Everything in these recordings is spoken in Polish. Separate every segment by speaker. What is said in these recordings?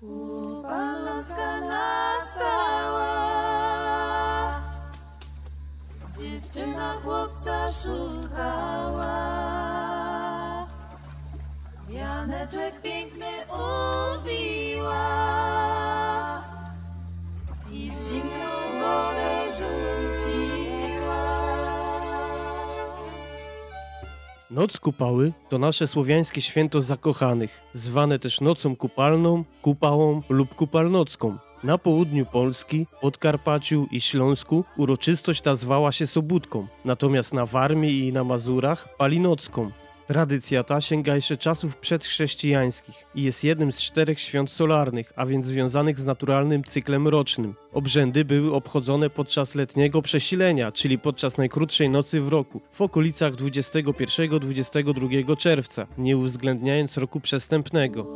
Speaker 1: Kupalnocka nastała, dziewczyna chłopca szukała. Wianeczek piękny ubiła i w zimną wodę rzuciła.
Speaker 2: Noc Kupały to nasze słowiańskie święto zakochanych, zwane też nocą kupalną, kupałą lub kupalnocką. Na południu Polski, Podkarpaciu i Śląsku uroczystość ta zwała się Sobótką, natomiast na Warmii i na Mazurach Palinocką. Tradycja ta sięga jeszcze czasów przedchrześcijańskich i jest jednym z 4 świąt solarnych, a więc związanych z naturalnym cyklem rocznym. Obrzędy były obchodzone podczas letniego przesilenia, czyli podczas najkrótszej nocy w roku, w okolicach 21-22 czerwca, nie uwzględniając roku przestępnego.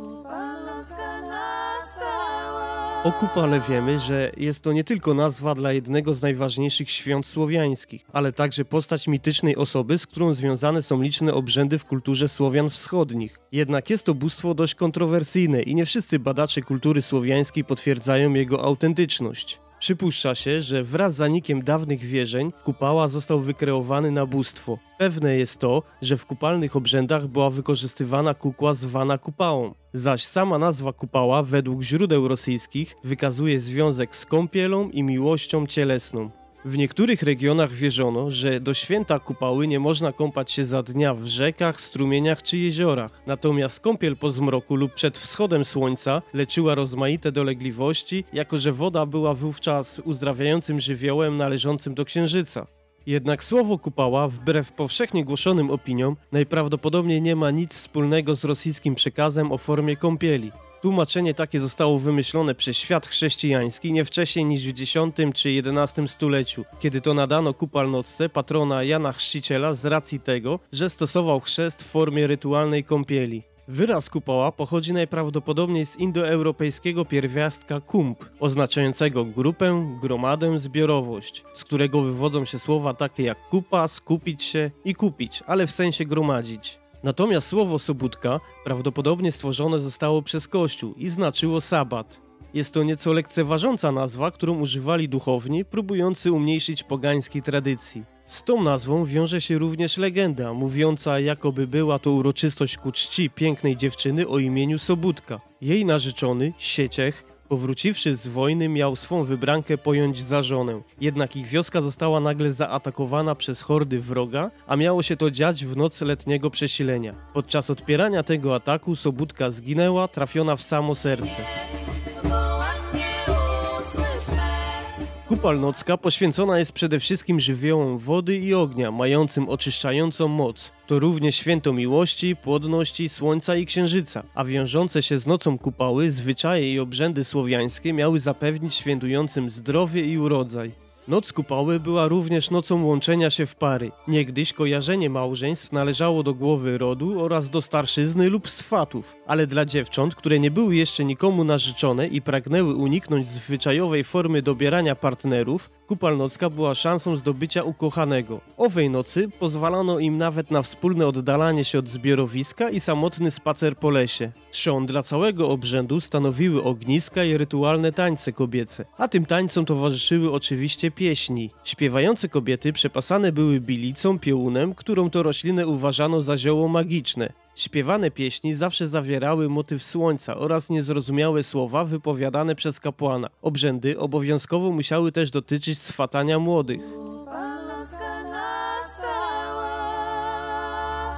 Speaker 2: O Kupale wiemy, że jest to nie tylko nazwa dla jednego z najważniejszych świąt słowiańskich, ale także postać mitycznej osoby, z którą związane są liczne obrzędy w kulturze Słowian wschodnich. Jednak jest to bóstwo dość kontrowersyjne i nie wszyscy badacze kultury słowiańskiej potwierdzają jego autentyczność. Przypuszcza się, że wraz z zanikiem dawnych wierzeń Kupała został wykreowany na bóstwo. Pewne jest to, że w kupalnych obrzędach była wykorzystywana kukła zwana Kupałą, zaś sama nazwa Kupała według źródeł rosyjskich wykazuje związek z kąpielą i miłością cielesną. W niektórych regionach wierzono, że do święta Kupały nie można kąpać się za dnia w rzekach, strumieniach czy jeziorach. Natomiast kąpiel po zmroku lub przed wschodem słońca leczyła rozmaite dolegliwości, jako że woda była wówczas uzdrawiającym żywiołem należącym do księżyca. Jednak słowo Kupała, wbrew powszechnie głoszonym opiniom, najprawdopodobniej nie ma nic wspólnego z rosyjskim przekazem o formie kąpieli. Tłumaczenie takie zostało wymyślone przez świat chrześcijański nie wcześniej niż w X czy XI stuleciu, kiedy to nadano Kupalnocce patrona Jana Chrzciciela z racji tego, że stosował chrzest w formie rytualnej kąpieli. Wyraz Kupała pochodzi najprawdopodobniej z indoeuropejskiego pierwiastka kump, oznaczającego grupę, gromadę, zbiorowość, z którego wywodzą się słowa takie jak kupa, skupić się i kupić, ale w sensie gromadzić. Natomiast słowo Sobótka prawdopodobnie stworzone zostało przez Kościół i znaczyło sabat. Jest to nieco lekceważąca nazwa, którą używali duchowni, próbujący umniejszyć pogańskiej tradycji. Z tą nazwą wiąże się również legenda, mówiąca, jakoby była to uroczystość ku czci pięknej dziewczyny o imieniu Sobótka. Jej narzeczony, Sieciech, powróciwszy z wojny, miał swą wybrankę pojąć za żonę. Jednak ich wioska została nagle zaatakowana przez hordy wroga, a miało się to dziać w noc letniego przesilenia. Podczas odpierania tego ataku Sobótka zginęła, trafiona w samo serce. Kupalnocka poświęcona jest przede wszystkim żywiołom wody i ognia, mającym oczyszczającą moc. To również święto miłości, płodności, słońca i księżyca, a wiążące się z nocą Kupały zwyczaje i obrzędy słowiańskie miały zapewnić świętującym zdrowie i urodzaj. Noc Kupały była również nocą łączenia się w pary. Niegdyś kojarzenie małżeństw należało do głowy rodu oraz do starszyzny lub swatów, ale dla dziewcząt, które nie były jeszcze nikomu narzeczone i pragnęły uniknąć zwyczajowej formy dobierania partnerów, Kupalnocka była szansą zdobycia ukochanego. Owej nocy pozwalano im nawet na wspólne oddalanie się od zbiorowiska i samotny spacer po lesie. Trzon dla całego obrzędu stanowiły ogniska i rytualne tańce kobiece, a tym tańcom towarzyszyły oczywiście pieśni. Śpiewające kobiety przepasane były bilicą, piołunem, którą to roślinę uważano za zioło magiczne. Śpiewane pieśni zawsze zawierały motyw słońca oraz niezrozumiałe słowa wypowiadane przez kapłana. Obrzędy obowiązkowo musiały też dotyczyć swatania młodych.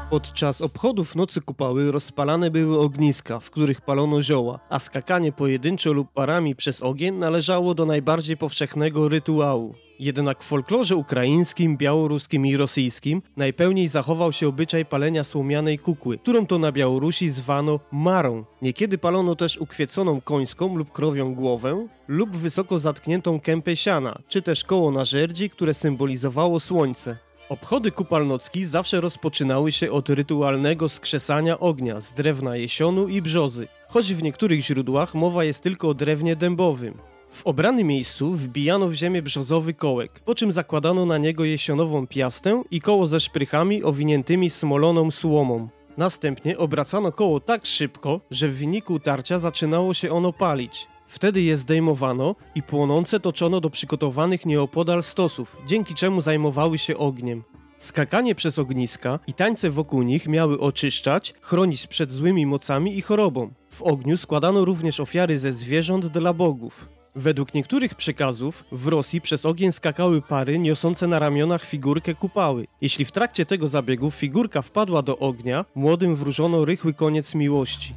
Speaker 2: Podczas obchodów Nocy Kupały rozpalane były ogniska, w których palono zioła, a skakanie pojedynczo lub parami przez ogień należało do najbardziej powszechnego rytuału. Jednak w folklorze ukraińskim, białoruskim i rosyjskim najpełniej zachował się obyczaj palenia słomianej kukły, którą to na Białorusi zwano marą. Niekiedy palono też ukwieconą końską lub krowią głowę lub wysoko zatkniętą kępę siana, czy też koło na żerdzi, które symbolizowało słońce. Obchody Kupalnocki zawsze rozpoczynały się od rytualnego skrzesania ognia z drewna jesionu i brzozy, choć w niektórych źródłach mowa jest tylko o drewnie dębowym. W obranym miejscu wbijano w ziemię brzozowy kołek, po czym zakładano na niego jesionową piastę i koło ze szprychami owiniętymi smoloną słomą. Następnie obracano koło tak szybko, że w wyniku utarcia zaczynało się ono palić. Wtedy je zdejmowano i płonące toczono do przygotowanych nieopodal stosów, dzięki czemu zajmowały się ogniem. Skakanie przez ogniska i tańce wokół nich miały oczyszczać, chronić przed złymi mocami i chorobą. W ogniu składano również ofiary ze zwierząt dla bogów. Według niektórych przekazów w Rosji przez ogień skakały pary niosące na ramionach figurkę Kupały. Jeśli w trakcie tego zabiegu figurka wpadła do ognia, młodym wróżono rychły koniec miłości.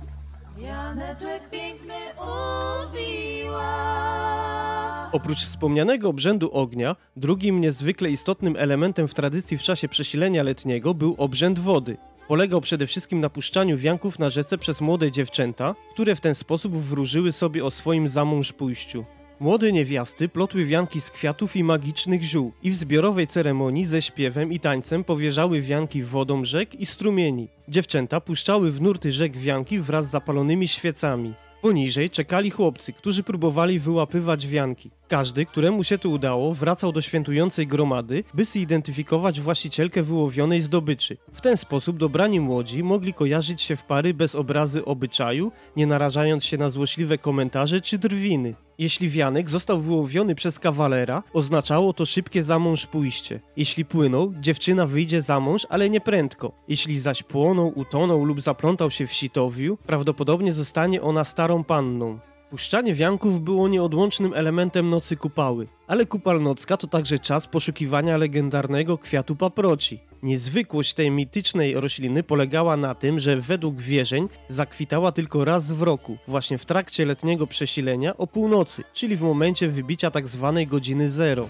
Speaker 1: Wianeczek piękny uwiła.
Speaker 2: Oprócz wspomnianego obrzędu ognia, drugim niezwykle istotnym elementem w tradycji w czasie przesilenia letniego był obrzęd wody. Polegał przede wszystkim na puszczaniu wianków na rzece przez młode dziewczęta, które w ten sposób wróżyły sobie o swoim zamąż pójściu. Młode niewiasty plotły wianki z kwiatów i magicznych ziół i w zbiorowej ceremonii ze śpiewem i tańcem powierzały wianki wodom rzek i strumieni. Dziewczęta puszczały w nurty rzek wianki wraz z zapalonymi świecami. Poniżej czekali chłopcy, którzy próbowali wyłapywać wianki. Każdy, któremu się to udało, wracał do świętującej gromady, by zidentyfikować właścicielkę wyłowionej zdobyczy. W ten sposób dobrani młodzi mogli kojarzyć się w pary bez obrazy obyczaju, nie narażając się na złośliwe komentarze czy drwiny. Jeśli wianek został wyłowiony przez kawalera, oznaczało to szybkie zamąż pójście. Jeśli płynął, dziewczyna wyjdzie za mąż, ale nie prędko. Jeśli zaś płonął, utonął lub zaplątał się w sitowiu, prawdopodobnie zostanie ona starą panną. Puszczanie wianków było nieodłącznym elementem nocy Kupały, ale kupal nocka to także czas poszukiwania legendarnego kwiatu paproci. Niezwykłość tej mitycznej rośliny polegała na tym, że według wierzeń zakwitała tylko raz w roku, właśnie w trakcie letniego przesilenia o północy, czyli w momencie wybicia tzw. godziny zero.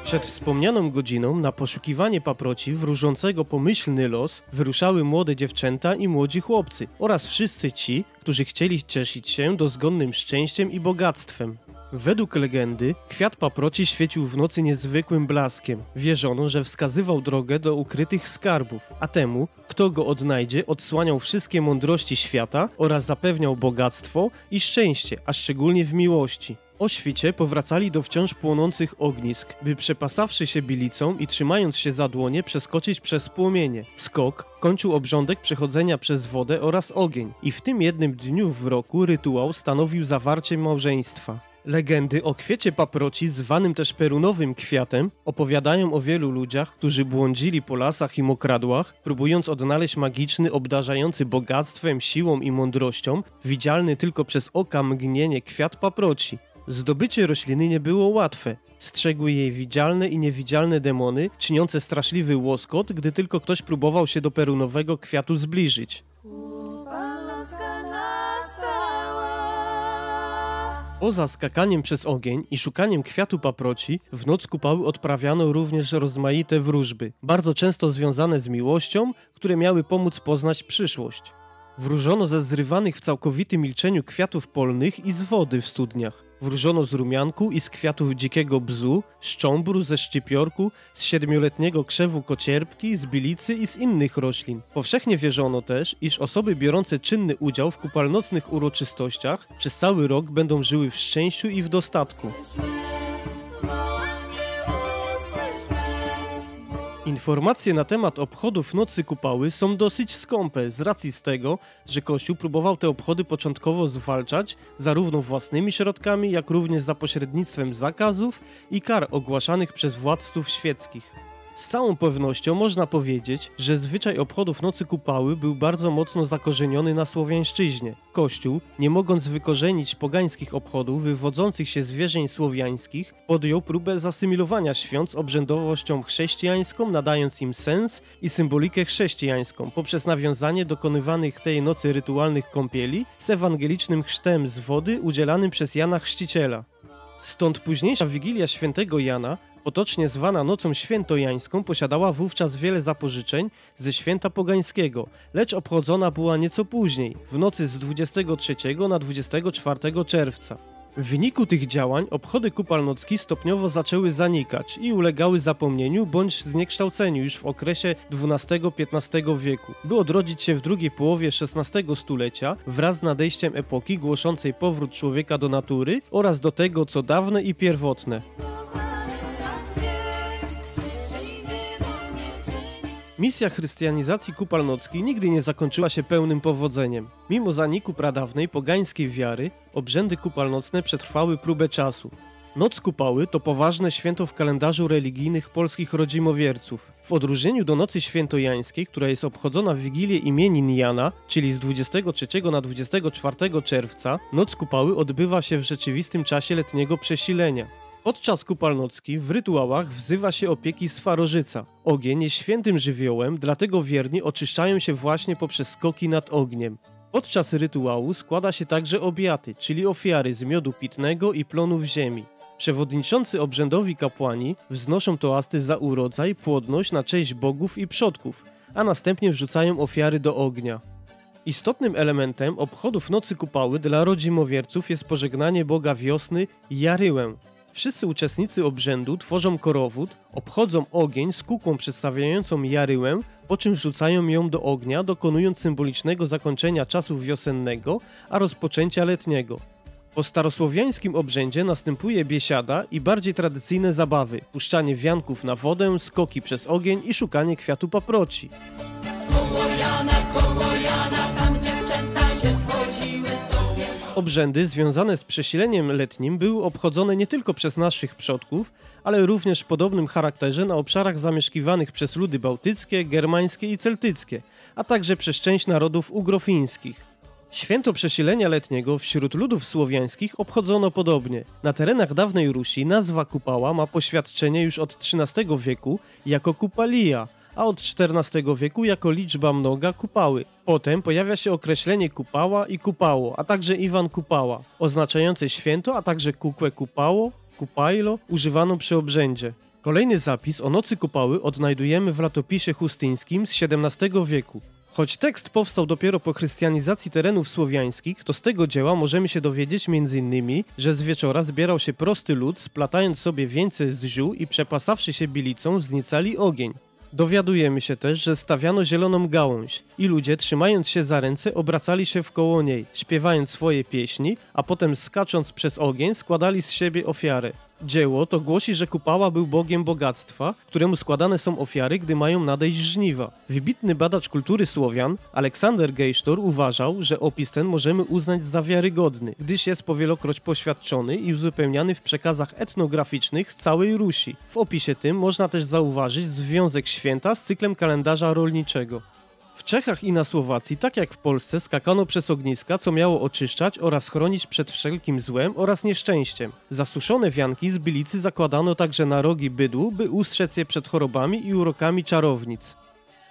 Speaker 2: Przed wspomnianą godziną na poszukiwanie paproci wróżącego pomyślny los wyruszały młode dziewczęta i młodzi chłopcy oraz wszyscy ci, którzy chcieli cieszyć się dozgonnym szczęściem i bogactwem. Według legendy kwiat paproci świecił w nocy niezwykłym blaskiem. Wierzono, że wskazywał drogę do ukrytych skarbów, a temu, kto go odnajdzie, odsłaniał wszystkie mądrości świata oraz zapewniał bogactwo i szczęście, a szczególnie w miłości. O świcie powracali do wciąż płonących ognisk, by przepasawszy się bilicą i trzymając się za dłonie przeskoczyć przez płomienie. Skok kończył obrządek przechodzenia przez wodę oraz ogień i w tym jednym dniu w roku rytuał stanowił zawarcie małżeństwa. Legendy o kwiecie paproci, zwanym też perunowym kwiatem, opowiadają o wielu ludziach, którzy błądzili po lasach i mokradłach, próbując odnaleźć magiczny, obdarzający bogactwem, siłą i mądrością, widzialny tylko przez oka mgnienie kwiat paproci. Zdobycie rośliny nie było łatwe. Strzegły jej widzialne i niewidzialne demony, czyniące straszliwy łoskot, gdy tylko ktoś próbował się do perunowego kwiatu zbliżyć.
Speaker 1: Kupalnocka nastała.
Speaker 2: Poza skakaniem przez ogień i szukaniem kwiatu paproci, w noc Kupały odprawiano również rozmaite wróżby, bardzo często związane z miłością, które miały pomóc poznać przyszłość. Wróżono ze zrywanych w całkowitym milczeniu kwiatów polnych i z wody w studniach. Wróżono z rumianku i z kwiatów dzikiego bzu, z cząbru, ze szczypiorku, z 7-letniego krzewu kocierbki, z bilicy i z innych roślin. Powszechnie wierzono też, iż osoby biorące czynny udział w kupalnocnych uroczystościach przez cały rok będą żyły w szczęściu i w dostatku. Informacje na temat obchodów Nocy Kupały są dosyć skąpe z racji z tego, że Kościół próbował te obchody początkowo zwalczać zarówno własnymi środkami, jak również za pośrednictwem zakazów i kar ogłaszanych przez władców świeckich. Z całą pewnością można powiedzieć, że zwyczaj obchodów Nocy Kupały był bardzo mocno zakorzeniony na słowiańszczyźnie. Kościół, nie mogąc wykorzenić pogańskich obchodów wywodzących się z wierzeń słowiańskich, podjął próbę zasymilowania świąt z obrzędowością chrześcijańską, nadając im sens i symbolikę chrześcijańską poprzez nawiązanie dokonywanych tej nocy rytualnych kąpieli z ewangelicznym chrztem z wody udzielanym przez Jana Chrzciciela. Stąd późniejsza Wigilia Świętego Jana, potocznie zwana Nocą Świętojańską, posiadała wówczas wiele zapożyczeń ze święta pogańskiego, lecz obchodzona była nieco później, w nocy z 23 na 24 czerwca. W wyniku tych działań obchody kupalnocki stopniowo zaczęły zanikać i ulegały zapomnieniu bądź zniekształceniu już w okresie XII-XV wieku, by odrodzić się w drugiej połowie XVI stulecia wraz z nadejściem epoki głoszącej powrót człowieka do natury oraz do tego, co dawne i pierwotne. Misja chrystianizacji Kupalnockiej nigdy nie zakończyła się pełnym powodzeniem. Mimo zaniku pradawnej pogańskiej wiary, obrzędy kupalnocne przetrwały próbę czasu. Noc Kupały to poważne święto w kalendarzu religijnych polskich rodzimowierców. W odróżnieniu do Nocy Świętojańskiej, która jest obchodzona w Wigilię imienin Jana, czyli z 23 na 24 czerwca, Noc Kupały odbywa się w rzeczywistym czasie letniego przesilenia. Podczas Kupalnocki w rytuałach wzywa się opieki Swarożyca. Ogień jest świętym żywiołem, dlatego wierni oczyszczają się właśnie poprzez skoki nad ogniem. Podczas rytuału składa się także obiady, czyli ofiary z miodu pitnego i plonów ziemi. Przewodniczący obrzędowi kapłani wznoszą toasty za urodzaj, płodność na cześć bogów i przodków, a następnie wrzucają ofiary do ognia. Istotnym elementem obchodów Nocy Kupały dla rodzimowierców jest pożegnanie boga wiosny Jaryłę. Wszyscy uczestnicy obrzędu tworzą korowód, obchodzą ogień z kukłą przedstawiającą Jaryłę, po czym wrzucają ją do ognia, dokonując symbolicznego zakończenia czasu wiosennego, a rozpoczęcia letniego. Po starosłowiańskim obrzędzie następuje biesiada i bardziej tradycyjne zabawy, puszczanie wianków na wodę, skoki przez ogień i szukanie kwiatu paproci.
Speaker 1: Koło Jana, tam dziewczęta się schodziły sobie.
Speaker 2: Obrzędy związane z przesileniem letnim były obchodzone nie tylko przez naszych przodków, ale również w podobnym charakterze na obszarach zamieszkiwanych przez ludy bałtyckie, germańskie i celtyckie, a także przez część narodów ugrofińskich. Święto przesilenia letniego wśród ludów słowiańskich obchodzono podobnie. Na terenach dawnej Rusi nazwa Kupała ma poświadczenie już od XIII wieku jako Kupalija, a od XIV wieku jako liczba mnoga Kupały. Potem pojawia się określenie Kupała i Kupało, a także Iwan Kupała, oznaczające święto, a także kukłę Kupało, Kupajlo, używaną przy obrzędzie. Kolejny zapis o Nocy Kupały odnajdujemy w latopisie chustyńskim z XVII wieku. Choć tekst powstał dopiero po chrystianizacji terenów słowiańskich, to z tego dzieła możemy się dowiedzieć m.in., że z wieczora zbierał się prosty lud, splatając sobie wieńce z ziół i przepasawszy się bilicą wzniecali ogień. Dowiadujemy się też, że stawiano zieloną gałąź i ludzie, trzymając się za ręce, obracali się wkoło niej, śpiewając swoje pieśni, a potem skacząc przez ogień składali z siebie ofiarę. Dzieło to głosi, że Kupała był bogiem bogactwa, któremu składane są ofiary, gdy mają nadejść żniwa. Wybitny badacz kultury Słowian, Aleksander Gejsztor, uważał, że opis ten możemy uznać za wiarygodny, gdyż jest powielokroć poświadczony i uzupełniany w przekazach etnograficznych z całej Rusi. W opisie tym można też zauważyć związek święta z cyklem kalendarza rolniczego. W Czechach i na Słowacji, tak jak w Polsce, skakano przez ogniska, co miało oczyszczać oraz chronić przed wszelkim złem oraz nieszczęściem. Zasuszone wianki z bilicy zakładano także na rogi bydłu, by ustrzec je przed chorobami i urokami czarownic.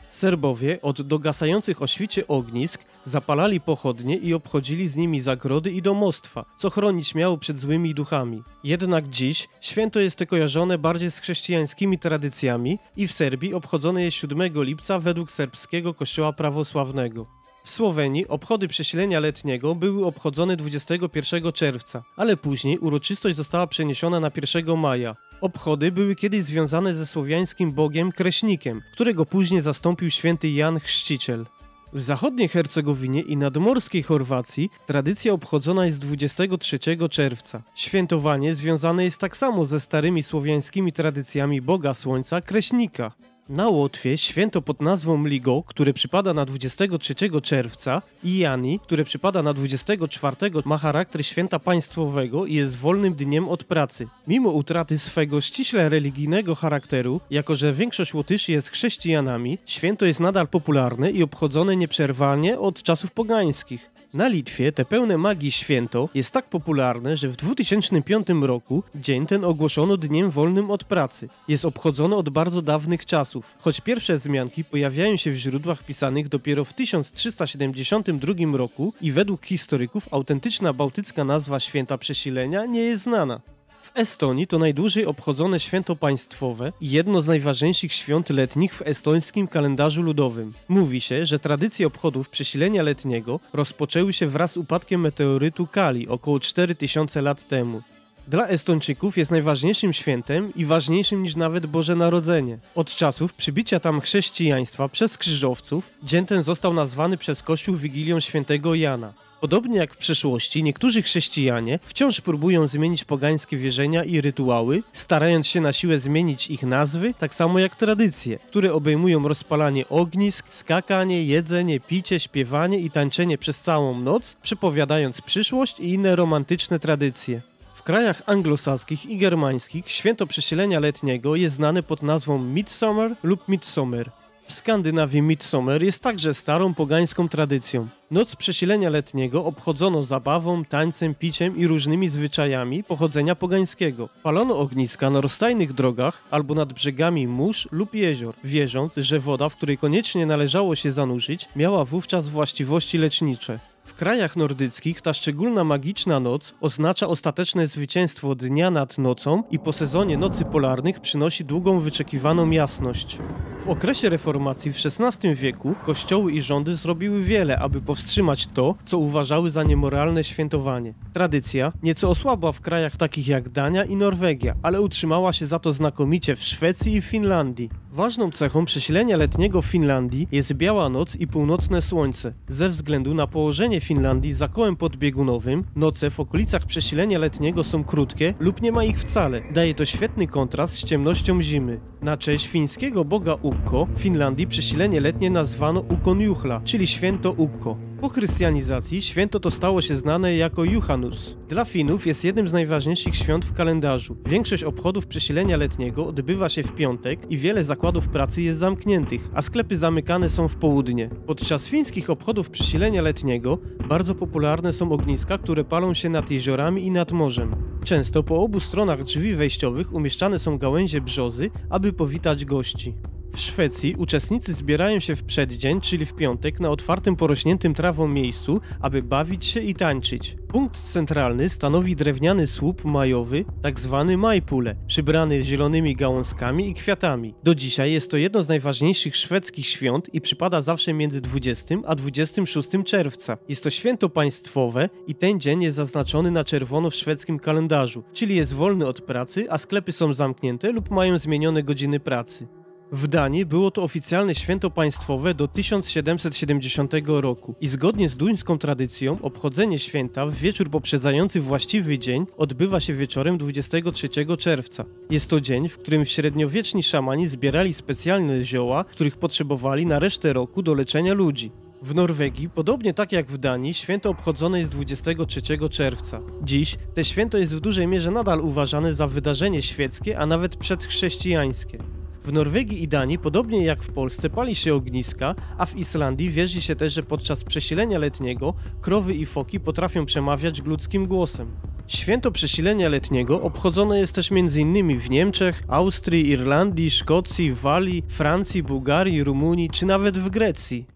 Speaker 2: Serbowie od dogasających o świcie ognisk zapalali pochodnie i obchodzili z nimi zagrody i domostwa, co chronić miało przed złymi duchami. Jednak dziś święto jest to kojarzone bardziej z chrześcijańskimi tradycjami i w Serbii obchodzone jest 7 lipca według serbskiego kościoła prawosławnego. W Słowenii obchody przesilenia letniego były obchodzone 21 czerwca, ale później uroczystość została przeniesiona na 1 maja. Obchody były kiedyś związane ze słowiańskim bogiem Kreśnikiem, którego później zastąpił święty Jan Chrzciciel. W zachodniej Hercegowinie i nadmorskiej Chorwacji tradycja obchodzona jest 23 czerwca. Świętowanie związane jest tak samo ze starymi słowiańskimi tradycjami Boga Słońca Kreśnika. Na Łotwie święto pod nazwą Mligo, które przypada na 23 czerwca, i Jani, które przypada na 24, ma charakter święta państwowego i jest wolnym dniem od pracy. Mimo utraty swego ściśle religijnego charakteru, jako że większość Łotyszy jest chrześcijanami, święto jest nadal popularne i obchodzone nieprzerwanie od czasów pogańskich. Na Litwie te pełne magii święto jest tak popularne, że w 2005 roku dzień ten ogłoszono dniem wolnym od pracy. Jest obchodzony od bardzo dawnych czasów, choć pierwsze wzmianki pojawiają się w źródłach pisanych dopiero w 1372 roku i według historyków autentyczna bałtycka nazwa święta przesilenia nie jest znana. W Estonii to najdłużej obchodzone święto państwowe i jedno z najważniejszych świąt letnich w estońskim kalendarzu ludowym. Mówi się, że tradycje obchodów przesilenia letniego rozpoczęły się wraz z upadkiem meteorytu Kali około 4000 lat temu. Dla Estończyków jest najważniejszym świętem i ważniejszym niż nawet Boże Narodzenie. Od czasów przybicia tam chrześcijaństwa przez krzyżowców, dzień ten został nazwany przez Kościół Wigilią Świętego Jana. Podobnie jak w przeszłości, niektórzy chrześcijanie wciąż próbują zmienić pogańskie wierzenia i rytuały, starając się na siłę zmienić ich nazwy, tak samo jak tradycje, które obejmują rozpalanie ognisk, skakanie, jedzenie, picie, śpiewanie i tańczenie przez całą noc, przepowiadając przyszłość i inne romantyczne tradycje. W krajach anglosaskich i germańskich święto przesilenia letniego jest znane pod nazwą Midsummer lub Midsummer. W Skandynawii Midsummer jest także starą pogańską tradycją. Noc przesilenia letniego obchodzono zabawą, tańcem, piciem i różnymi zwyczajami pochodzenia pogańskiego. Palono ogniska na rozstajnych drogach albo nad brzegami mórz lub jezior, wierząc, że woda, w której koniecznie należało się zanurzyć, miała wówczas właściwości lecznicze. W krajach nordyckich ta szczególna magiczna noc oznacza ostateczne zwycięstwo dnia nad nocą i po sezonie nocy polarnych przynosi długą wyczekiwaną jasność. W okresie reformacji w XVI wieku kościoły i rządy zrobiły wiele, aby powstrzymać to, co uważały za niemoralne świętowanie. Tradycja nieco osłabła w krajach takich jak Dania i Norwegia, ale utrzymała się za to znakomicie w Szwecji i w Finlandii. Ważną cechą przesilenia letniego w Finlandii jest biała noc i północne słońce. Ze względu na położenie Finlandii za kołem podbiegunowym, noce w okolicach przesilenia letniego są krótkie lub nie ma ich wcale. Daje to świetny kontrast z ciemnością zimy. Na cześć fińskiego boga Ukko w Finlandii przesilenie letnie nazwano Ukonjuhla, czyli święto Ukko. Po chrystianizacji święto to stało się znane jako Juhannus. Dla Finów jest jednym z najważniejszych świąt w kalendarzu. Większość obchodów przesilenia letniego odbywa się w piątek i wiele zakładów pracy jest zamkniętych, a sklepy zamykane są w południe. Podczas fińskich obchodów przesilenia letniego bardzo popularne są ogniska, które palą się nad jeziorami i nad morzem. Często po obu stronach drzwi wejściowych umieszczane są gałęzie brzozy, aby powitać gości. W Szwecji uczestnicy zbierają się w przeddzień, czyli w piątek, na otwartym, porośniętym trawą miejscu, aby bawić się i tańczyć. Punkt centralny stanowi drewniany słup majowy, tzw. majpule, przybrany zielonymi gałązkami i kwiatami. Do dzisiaj jest to jedno z najważniejszych szwedzkich świąt i przypada zawsze między 20 a 26 czerwca. Jest to święto państwowe i ten dzień jest zaznaczony na czerwono w szwedzkim kalendarzu, czyli jest wolny od pracy, a sklepy są zamknięte lub mają zmienione godziny pracy. W Danii było to oficjalne święto państwowe do 1770 roku i zgodnie z duńską tradycją obchodzenie święta w wieczór poprzedzający właściwy dzień odbywa się wieczorem 23 czerwca. Jest to dzień, w którym średniowieczni szamani zbierali specjalne zioła, których potrzebowali na resztę roku do leczenia ludzi. W Norwegii, podobnie tak jak w Danii, święto obchodzone jest 23 czerwca. Dziś te święto jest w dużej mierze nadal uważane za wydarzenie świeckie, a nawet przedchrześcijańskie. W Norwegii i Danii, podobnie jak w Polsce, pali się ogniska, a w Islandii wierzy się też, że podczas przesilenia letniego krowy i foki potrafią przemawiać ludzkim głosem. Święto przesilenia letniego obchodzone jest też m.in. w Niemczech, Austrii, Irlandii, Szkocji, Walii, Francji, Bułgarii, Rumunii czy nawet w Grecji.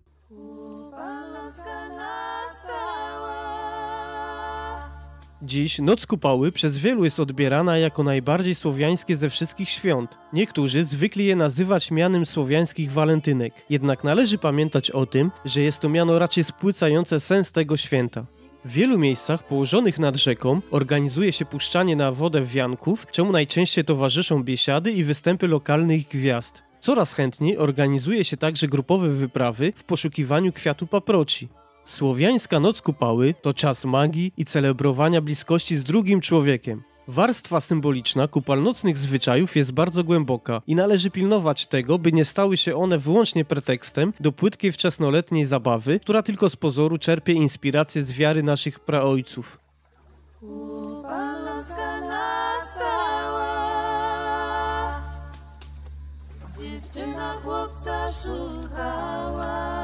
Speaker 2: Dziś Noc Kupały przez wielu jest odbierana jako najbardziej słowiańskie ze wszystkich świąt. Niektórzy zwykli je nazywać mianem słowiańskich walentynek, jednak należy pamiętać o tym, że jest to miano raczej spłycające sens tego święta. W wielu miejscach położonych nad rzeką organizuje się puszczanie na wodę wianków, czemu najczęściej towarzyszą biesiady i występy lokalnych gwiazd. Coraz chętniej organizuje się także grupowe wyprawy w poszukiwaniu kwiatu paproci. Słowiańska Noc Kupały to czas magii i celebrowania bliskości z drugim człowiekiem. Warstwa symboliczna kupalnocnych zwyczajów jest bardzo głęboka i należy pilnować tego, by nie stały się one wyłącznie pretekstem do płytkiej wczesnoletniej zabawy, która tylko z pozoru czerpie inspirację z wiary naszych praojców.
Speaker 1: Kupalnocka nastała, dziewczyna chłopca szukała.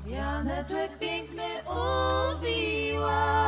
Speaker 1: Wianeczek piękny ubiła.